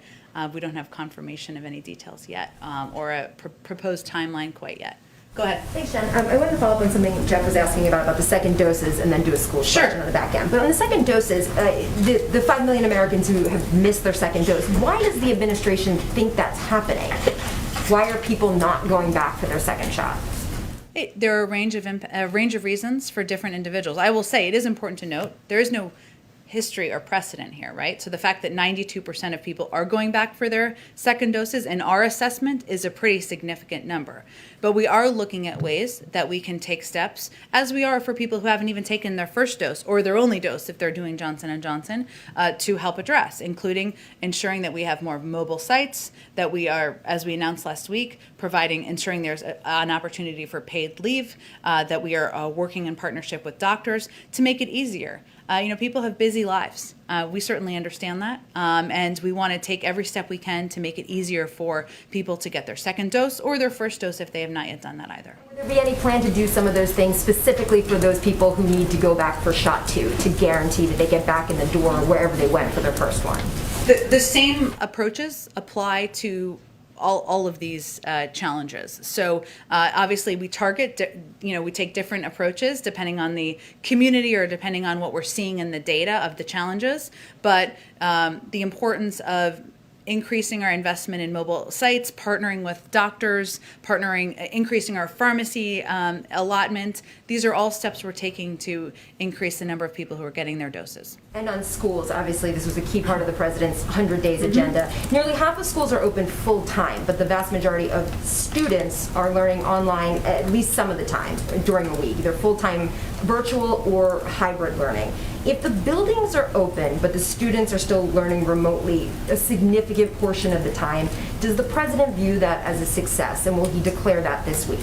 [SPEAKER 2] we don't have confirmation of any details yet or a proposed timeline quite yet. Go ahead.
[SPEAKER 11] Thanks, Jen. I wanted to follow up on something Jeff was asking about the second doses and then do a school question on the back end. But on the second doses, the 5 million Americans who have missed their second dose, why does the administration think that's happening? Why are people not going back for their second shot?
[SPEAKER 2] There are a range of reasons for different individuals. I will say it is important to note there is no history or precedent here, right? So the fact that 92% of people are going back for their second doses in our assessment is a pretty significant number. But we are looking at ways that we can take steps, as we are for people who haven't even taken their first dose or their only dose if they're doing Johnson & Johnson, to help address, including ensuring that we have more mobile sites, that we are, as we announced last week, ensuring there's an opportunity for paid leave, that we are working in partnership with doctors to make it easier. People have busy lives. We certainly understand that. And we want to take every step we can to make it easier for people to get their second dose or their first dose if they have not yet done that either.
[SPEAKER 11] Would there be any plan to do some of those things specifically for those people who need to go back for shot 2 to guarantee that they get back in the door wherever they went for their first one?
[SPEAKER 2] The same approaches apply to all of these challenges. So obviously we target, we take different approaches depending on the community or depending on what we're seeing in the data of the challenges. But the importance of increasing our investment in mobile sites, partnering with doctors, increasing our pharmacy allotment. These are all steps we're taking to increase the number of people who are getting their doses.
[SPEAKER 11] And on schools, obviously, this was a key part of the president's 100 days agenda. Nearly half of schools are open full time, but the vast majority of students are learning online at least some of the time during the week, either full time virtual or hybrid learning. If the buildings are open, but the students are still learning remotely a significant portion of the time, does the president view that as a success, and will he declare that this week?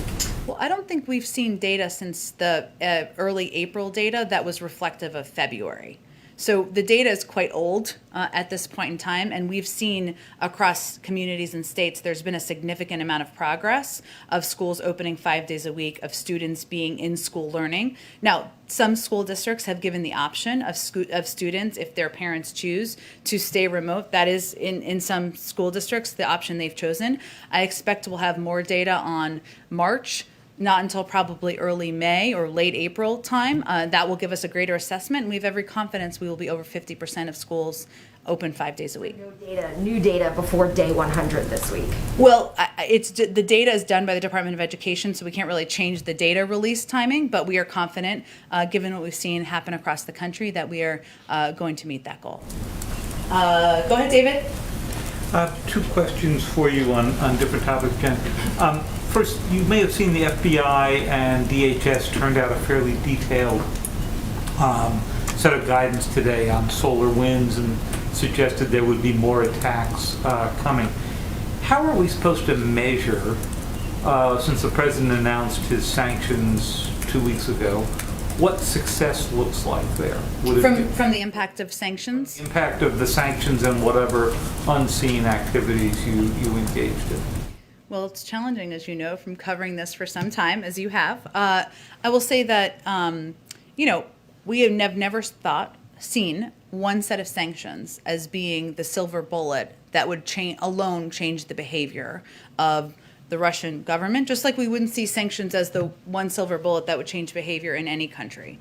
[SPEAKER 2] Well, I don't think we've seen data since the early April data that was reflective of February. So the data is quite old at this point in time, and we've seen across communities and states there's been a significant amount of progress of schools opening 5 days a week, of students being in school learning. Now, some school districts have given the option of students, if their parents choose, to stay remote. That is, in some school districts, the option they've chosen. I expect we'll have more data on March, not until probably early May or late April time. That will give us a greater assessment, and we have every confidence we will be over 50% of schools open 5 days a week.
[SPEAKER 11] New data before day 100 this week.
[SPEAKER 2] Well, the data is done by the Department of Education, so we can't really change the data release timing, but we are confident, given what we've seen happen across the country, that we are going to meet that goal. Go ahead, David.
[SPEAKER 1] Two questions for you on different topics, Jen. First, you may have seen the FBI and DHS turned out a fairly detailed set of guidance today on solar winds and suggested there would be more attacks coming. How are we supposed to measure, since the president announced his sanctions 2 weeks ago, what success looks like there?
[SPEAKER 2] From the impact of sanctions?
[SPEAKER 1] Impact of the sanctions and whatever unseen activities you engaged in.
[SPEAKER 2] Well, it's challenging, as you know, from covering this for some time, as you have. I will say that, we have never seen one set of sanctions as being the silver bullet that would alone change the behavior of the Russian government, just like we wouldn't see sanctions as the one silver bullet that would change behavior in any country.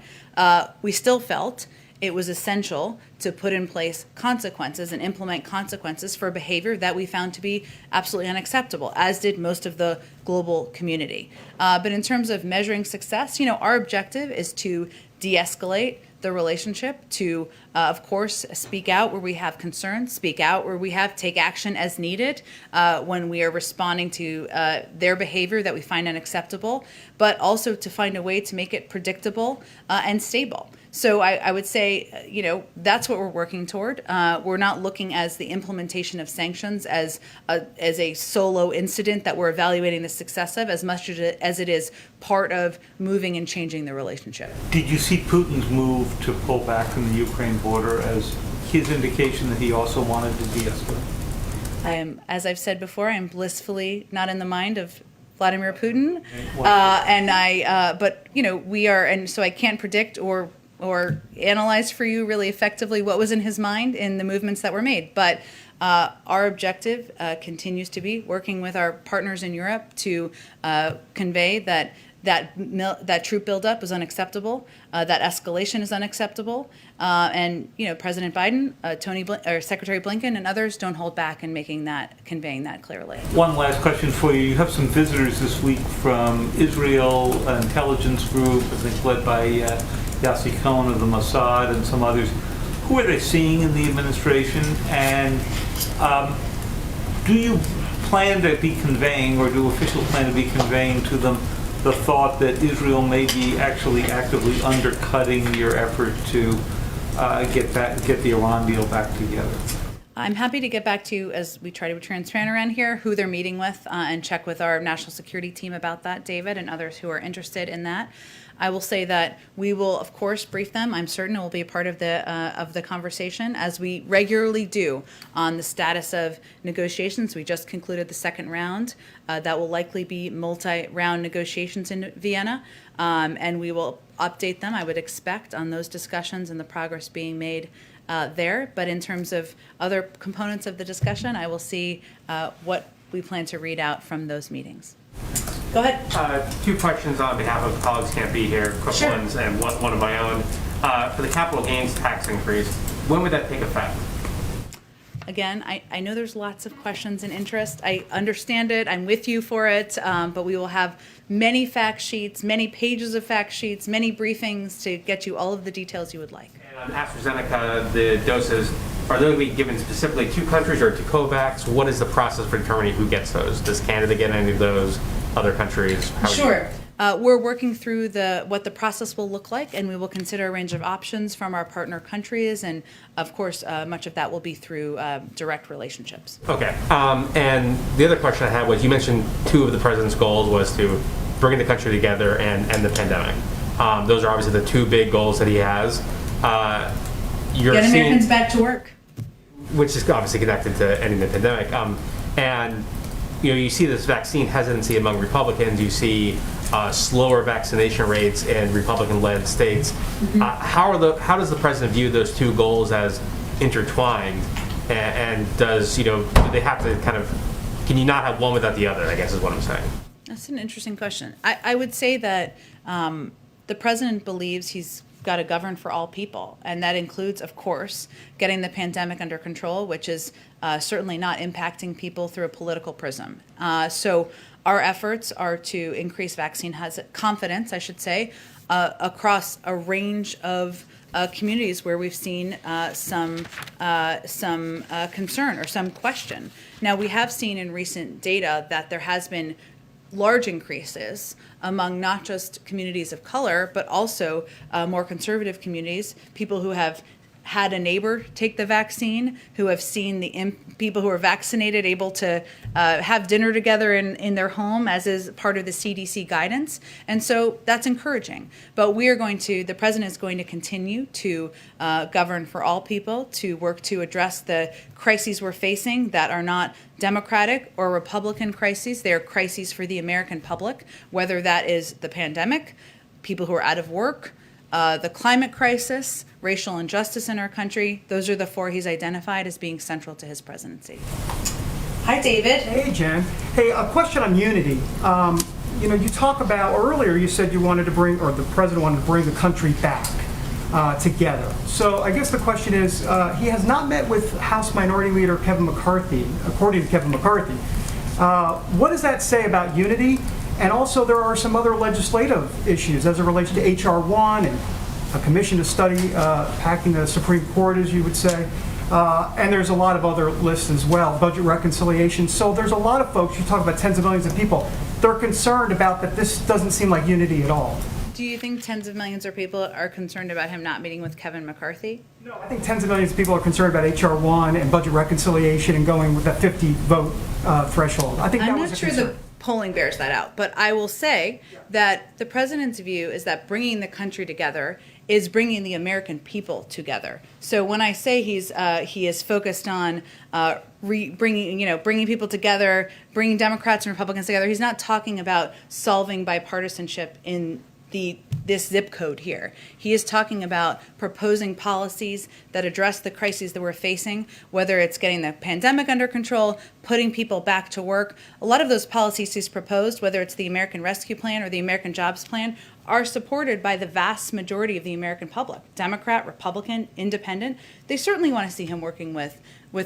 [SPEAKER 2] We still felt it was essential to put in place consequences and implement consequences for behavior that we found to be absolutely unacceptable, as did most of the global community. But in terms of measuring success, our objective is to de-escalate the relationship, to, of course, speak out where we have concerns, speak out where we take action as needed when we are responding to their behavior that we find unacceptable, but also to find a way to make it predictable and stable. So I would say, that's what we're working toward. We're not looking as the implementation of sanctions as a solo incident that we're evaluating the success of, as much as it is part of moving and changing the relationship.
[SPEAKER 1] Did you see Putin's move to pull back from the Ukraine border as his indication that he also wanted to de-escalate?
[SPEAKER 2] As I've said before, I'm blissfully not in the mind of Vladimir Putin, but we are, and so I can't predict or analyze for you really effectively what was in his mind in the movements that were made. But our objective continues to be working with our partners in Europe to convey that troop buildup is unacceptable, that escalation is unacceptable, and President Biden, Secretary Blinken, and others don't hold back in conveying that clearly.
[SPEAKER 1] One last question for you. You have some visitors this week from Israel, an intelligence group, I think led by Yossi Cohen of the Mossad and some others. Who are they seeing in the administration, and do you plan to be conveying, or do officials plan to be conveying to them the thought that Israel may be actually actively undercutting your effort to get the Iran deal back together?
[SPEAKER 2] I'm happy to get back to you, as we try to be transparent around here, who they're meeting with and check with our national security team about that, David, and others who are interested in that. I will say that we will, of course, brief them. I'm certain it will be a part of the conversation, as we regularly do, on the status of negotiations. We just concluded the second round. That will likely be multi-round negotiations in Vienna, and we will update them, I would expect, on those discussions and the progress being made there. But in terms of other components of the discussion, I will see what we plan to read out from those meetings. Go ahead.
[SPEAKER 4] Two questions on behalf of colleagues can't be here, quick
[SPEAKER 2] Sure.
[SPEAKER 4] ones, and one of my own. For the capital gains tax increase, when would that take effect?
[SPEAKER 2] Again, I know there's lots of questions and interest. I understand it. I'm with you for it. But we will have many fact sheets, many pages of fact sheets, many briefings to get you all of the details you would like.
[SPEAKER 4] And on AstraZeneca, the doses, are those being given specifically to countries or to COVAX? What is the process for determining who gets those? Does Canada get any of those? Other countries?
[SPEAKER 2] Sure. We're working through what the process will look like, and we will consider a range of options from our partner countries, and of course, much of that will be through direct relationships.
[SPEAKER 4] Okay. And the other question I had was, you mentioned two of the president's goals was to bring the country together and end the pandemic. Those are obviously the two big goals that he has.
[SPEAKER 2] Get Americans back to work.
[SPEAKER 4] Which is obviously connected to ending the pandemic. And you see this vaccine hesitancy among Republicans. You see slower vaccination rates in Republican-led states.
[SPEAKER 2] Mm-hmm.
[SPEAKER 4] How does the president view those two goals as intertwined? And does do they have to can you not have one without the other? I guess is what I'm saying.
[SPEAKER 2] That's an interesting question. I would say that the president believes he's got to govern for all people, and that includes, of course, getting the pandemic under control, which is certainly not impacting people through a political prism. So our efforts are to increase vaccine confidence, I should say, across a range of communities where we've seen some concern or some question. Now, we have seen in recent data that there has been large increases among not just communities of color, but also more conservative communities, people who have had a neighbor take the vaccine, who have seen the people who are vaccinated able to have dinner together in their home, as is part of the CDC guidance. And so that's encouraging. But the president is going to continue to govern for all people, to work to address the crises we're facing that are not Democratic or Republican crises. They are crises for the American public, whether that is the pandemic, people who are out of work, the climate crisis, racial injustice in our country. Those are the four he's identified as being central to his presidency. Hi, David.
[SPEAKER 12] Hey, Jen. Hey, a question on unity. You talk about, or earlier you said you wanted to bring, or the president wanted to bring the country back together. So I guess the question is, he has not met with House Minority Leader Kevin McCarthy, according to Kevin McCarthy. What does that say about unity? And also, there are some other legislative issues as it relates to H.R. 1 and a commission to study packing the Supreme Court, as you would say. And there's a lot of other lists as well, budget reconciliation. So there's a lot of folks, you talk about tens of millions of people, they're concerned about that this doesn't seem like unity at all.
[SPEAKER 2] Do you think tens of millions of people are concerned about him not meeting with Kevin McCarthy?
[SPEAKER 12] No, I think tens of millions of people are concerned about H.R. 1 and budget reconciliation and going with that 50-vote threshold. I think that was a concern.
[SPEAKER 2] I'm not sure the polling bears that out, but I will say that the president's view is that bringing the country together is bringing the American people together. So when I say he is focused on bringing people together, bringing Democrats and Republicans together, he's not talking about solving bipartisanship in this zip code here. He is talking about proposing policies that address the crises that we're facing, whether it's getting the pandemic under control, putting people back to work. A lot of those policies he's proposed, whether it's the American Rescue Plan or the American Jobs Plan, are supported by the vast majority of the American public, Democrat, Republican, Independent. They certainly want to see him working with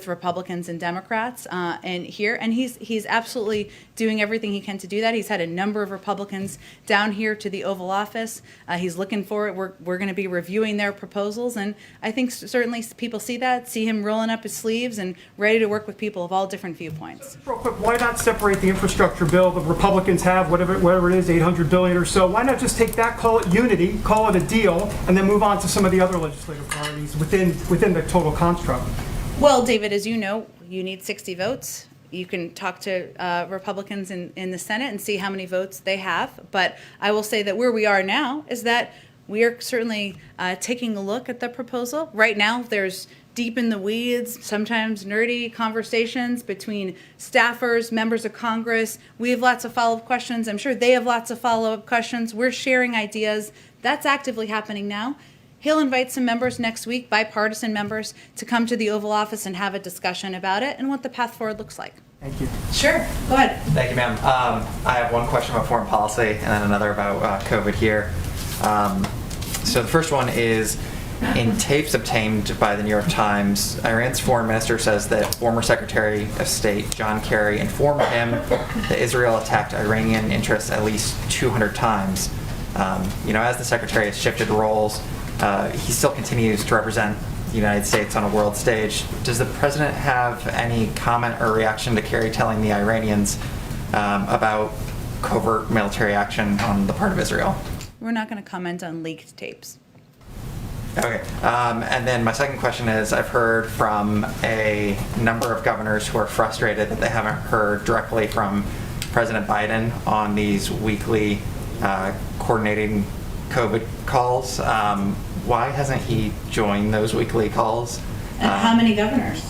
[SPEAKER 2] Republicans and Democrats and he's absolutely doing everything he can to do that. He's had a number of Republicans down here to the Oval Office. He's looking for it. We're going to be reviewing their proposals, and I think certainly people see him rolling up his sleeves and ready to work with people of all different viewpoints.
[SPEAKER 12] Real quick, why not separate the infrastructure bill the Republicans have, whatever it is, $800 billion or so? Why not just take that, call it unity, call it a deal, and then move on to some of the other legislative priorities within the total construct?
[SPEAKER 2] Well, David, as you know, you need 60 votes. You can talk to Republicans in the Senate and see how many votes they have. But I will say that where we are now is that we are certainly taking a look at the proposal. Right now, there's deep in the weeds, sometimes nerdy conversations between staffers, members of Congress. We have lots of follow-up questions. I'm sure they have lots of follow-up questions. We're sharing ideas. That's actively happening now. He'll invite some members next week, bipartisan members, to come to the Oval Office and have a discussion about it and what the path forward looks like.
[SPEAKER 12] Thank you.
[SPEAKER 2] Sure, go ahead.
[SPEAKER 13] Thank you, ma'am. I have one question about foreign policy and then another about COVID here. So the first one is, in tapes obtained by the New York Times, Iran's foreign minister says that former Secretary of State John Kerry informed him that Israel attacked Iranian interests at least 200 times. As the secretary has shifted roles, he still continues to represent the United States on a world stage. Does the president have any comment or reaction to Kerry telling the Iranians about covert military action on the part of Israel?
[SPEAKER 2] We're not going to comment on leaked tapes.
[SPEAKER 13] Okay. And then my second question is, I've heard from a number of governors who are frustrated that they haven't heard directly from President Biden on these weekly coordinating COVID calls. Why hasn't he joined those weekly calls?
[SPEAKER 2] And how many governors?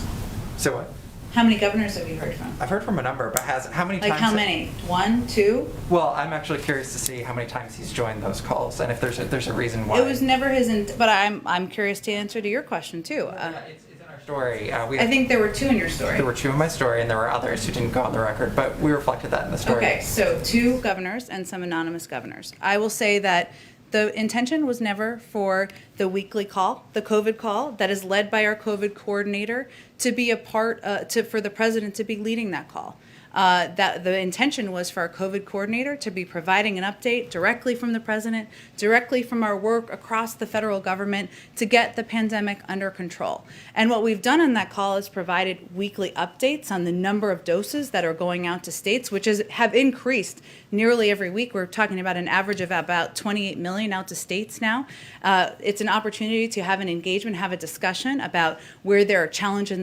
[SPEAKER 13] So what?
[SPEAKER 2] How many governors have you heard from?
[SPEAKER 13] I've heard from a number, but how many times?
[SPEAKER 2] Like how many? 1, 2?
[SPEAKER 13] Well, I'm actually curious to see how many times he's joined those calls, and if there's a reason why.
[SPEAKER 2] It was never his, but I'm curious to answer to your question too.
[SPEAKER 13] It's in our story.
[SPEAKER 2] I think there were 2 in your story.
[SPEAKER 13] There were 2 in my story, and there were others who didn't go on the record, but we reflected that in the story.
[SPEAKER 2] Okay, so 2 governors and some anonymous governors. I will say that the intention was never for the weekly call, the COVID call that is led by our COVID coordinator, to be a part, for the president to be leading that call. That the intention was for our COVID coordinator to be providing an update directly from the president, directly from our work across the federal government to get the pandemic under control. And what we've done in that call is provided weekly updates on the number of doses that are going out to states, which have increased nearly every week. We're talking about an average of about 28 million out to states now. It's an opportunity to have an engagement, have a discussion about where there are challenges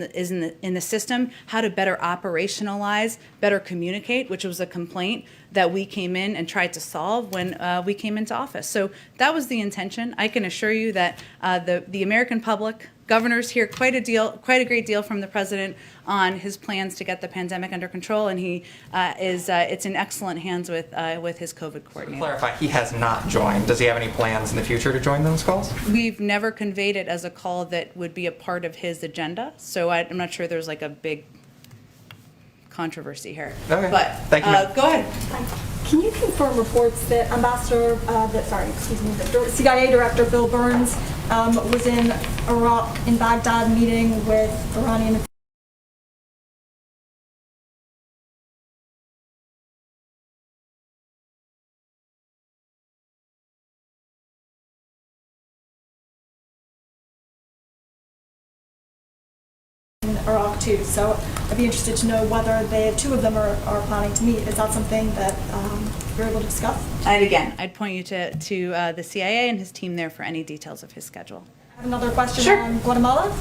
[SPEAKER 2] in the system, how to better operationalize, better communicate, which was a complaint that we came in and tried to solve when we came into office. So that was the intention. I can assure you that the American public, governors hear quite a great deal from the president on his plans to get the pandemic under control, and he it's in excellent hands with his COVID coordinator.
[SPEAKER 13] To clarify, he has not joined. Does he have any plans in the future to join those calls?
[SPEAKER 2] We've never conveyed it as a call that would be a part of his agenda, so I'm not sure there's like a big controversy here.
[SPEAKER 13] Okay.
[SPEAKER 2] But
[SPEAKER 13] thank you.
[SPEAKER 2] Go ahead.
[SPEAKER 14] Can you confirm reports that the CIA Director Bill Burns was in Iraq, in Baghdad, meeting with Iranian Iraq too, so I'd be interested to know whether the 2 of them are planning to meet. Is that something that you're able to discuss?
[SPEAKER 2] And again, I'd point you to the CIA and his team there for any details of his schedule.
[SPEAKER 14] I have another question
[SPEAKER 2] Sure.
[SPEAKER 14] on Guatemala.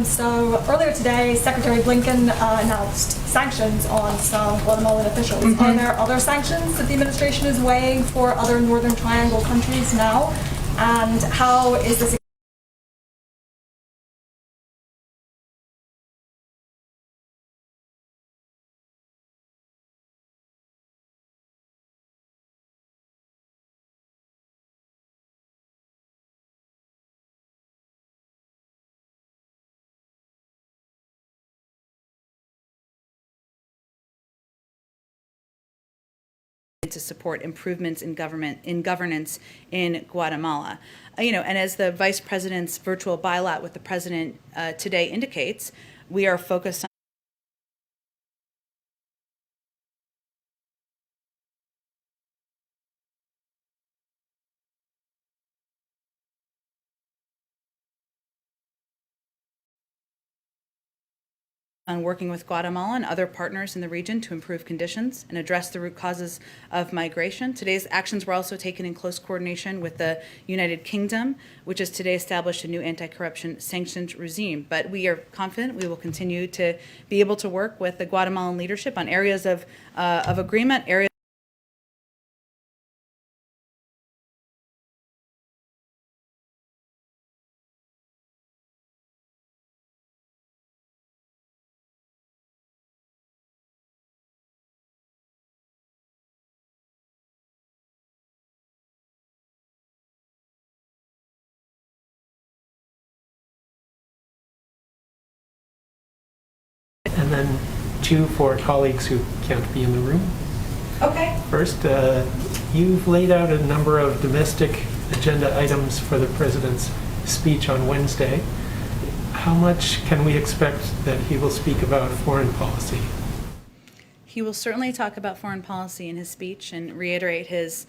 [SPEAKER 14] So earlier today, Secretary Blinken announced sanctions on some Guatemalan officials.
[SPEAKER 2] Mm-hmm.
[SPEAKER 14] Are there other sanctions that the administration is weighing for other Northern Triangle countries now? And how is this
[SPEAKER 2] to support improvements in governance in Guatemala. And as the Vice President's virtual bilat with the President today indicates, we are focused on on working with Guatemala and other partners in the region to improve conditions and address the root causes of migration. Today's actions were also taken in close coordination with the United Kingdom, which has today established a new anti-corruption sanctions regime. But we are confident we will continue to be able to work with the Guatemalan leadership on areas of agreement, areas
[SPEAKER 15] and then two for colleagues who can't be in the room.
[SPEAKER 2] Okay.
[SPEAKER 15] First, you've laid out a number of domestic agenda items for the president's speech on Wednesday. How much can we expect that he will speak about foreign policy?
[SPEAKER 2] He will certainly talk about foreign policy in his speech and reiterate his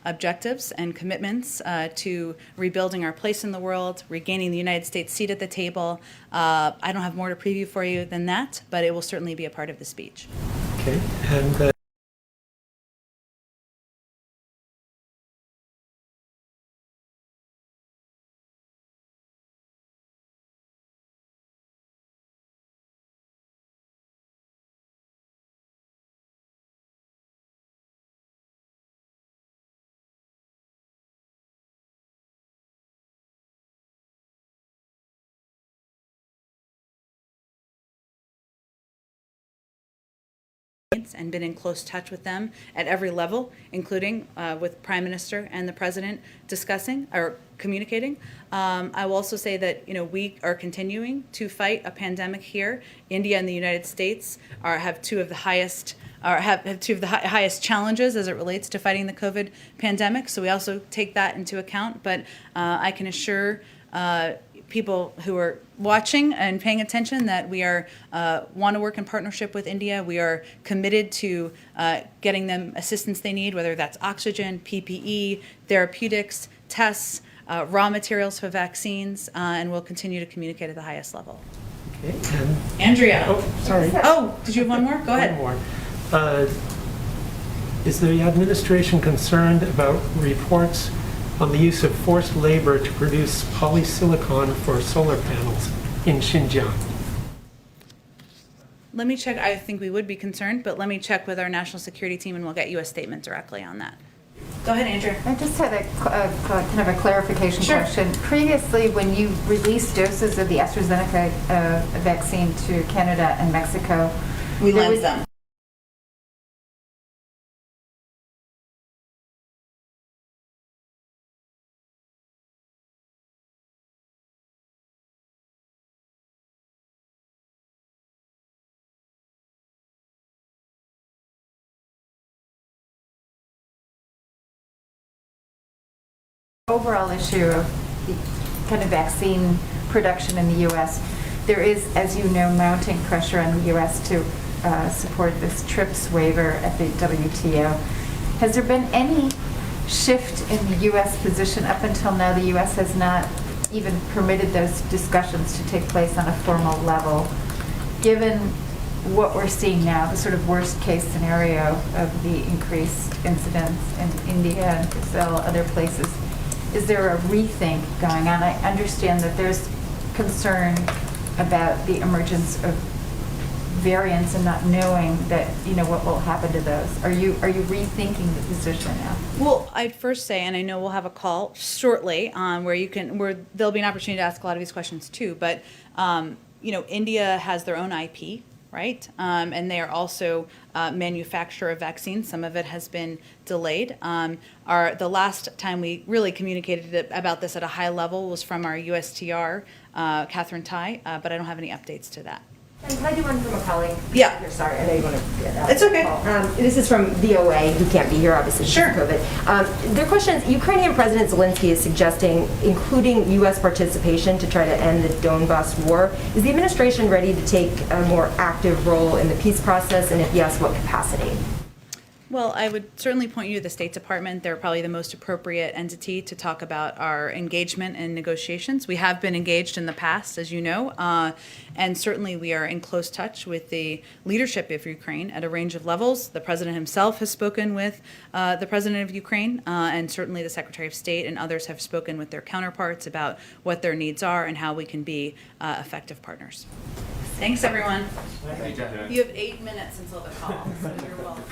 [SPEAKER 2] objectives and commitments to rebuilding our place in the world, regaining the United States seat at the table. I don't have more to preview for you than that, but it will certainly be a part of the speech.
[SPEAKER 15] Okay, and
[SPEAKER 2] and been in close touch with them at every level, including with Prime Minister and the President discussing or communicating. I will also say that we are continuing to fight a pandemic here. India and the United States have two of the highest highest challenges as it relates to fighting the COVID pandemic. So we also take that into account. But I can assure people who are watching and paying attention that we are want to work in partnership with India. We are committed to getting them assistance they need, whether that's oxygen, PPE, therapeutics, tests, raw materials for vaccines, and we'll continue to communicate at the highest level.
[SPEAKER 15] okay, and
[SPEAKER 2] Andrea.
[SPEAKER 15] oh, sorry.
[SPEAKER 2] Oh, did you have one more? Go ahead.
[SPEAKER 15] One more. Is the administration concerned about reports on the use of forced labor to produce polysilicon for solar panels in Xinjiang?
[SPEAKER 2] Let me check. I think we would be concerned, but let me check with our national security team and we'll get you a statement directly on that. Go ahead, Andrea.
[SPEAKER 6] I just had a kind of a clarification question. Previously, when you released doses of the AstraZeneca vaccine to Canada and Mexico,
[SPEAKER 2] We lent them.
[SPEAKER 6] overall issue of the kind of vaccine production in the U.S., there is, as you know, mounting pressure on the U.S. to support this TRIPS waiver at the WTO. Has there been any shift in the U.S. position? Up until now, the U.S. has not even permitted those discussions to take place on a formal level. Given what we're seeing now, the sort of worst case scenario of the increased incidence in India and Brazil, other places, is there a rethink going on? I understand that there's concern about the emergence of variants and not knowing that, what will happen to those. Are you rethinking the position now?
[SPEAKER 2] Well, I'd first say, and I know we'll have a call shortly where there'll be an opportunity to ask a lot of these questions too, but India has their own IP, right? And they are also a manufacturer of vaccines. Some of it has been delayed. The last time we really communicated about this at a high level was from our USTR, Catherine Tai, but I don't have any updates to that.
[SPEAKER 11] And can I do one from a colleague?
[SPEAKER 2] Yeah.
[SPEAKER 11] You're sorry, I know you want to get out.
[SPEAKER 2] It's okay.
[SPEAKER 11] This is from VOA, who can't be here, obviously,
[SPEAKER 2] Sure.
[SPEAKER 11] because of COVID. Their question is, Ukrainian President Zelensky is suggesting including U.S. participation to try to end the Donbass war. Is the administration ready to take a more active role in the peace process, and if yes, what capacity?
[SPEAKER 2] Well, I would certainly point you to the State Department. They're probably the most appropriate entity to talk about our engagement in negotiations. We have been engaged in the past, as you know, and certainly we are in close touch with the leadership of Ukraine at a range of levels. The president himself has spoken with the president of Ukraine, and certainly the Secretary of State and others have spoken with their counterparts about what their needs are and how we can be effective partners. Thanks, everyone. You have 8 minutes until the call, so you're welcome.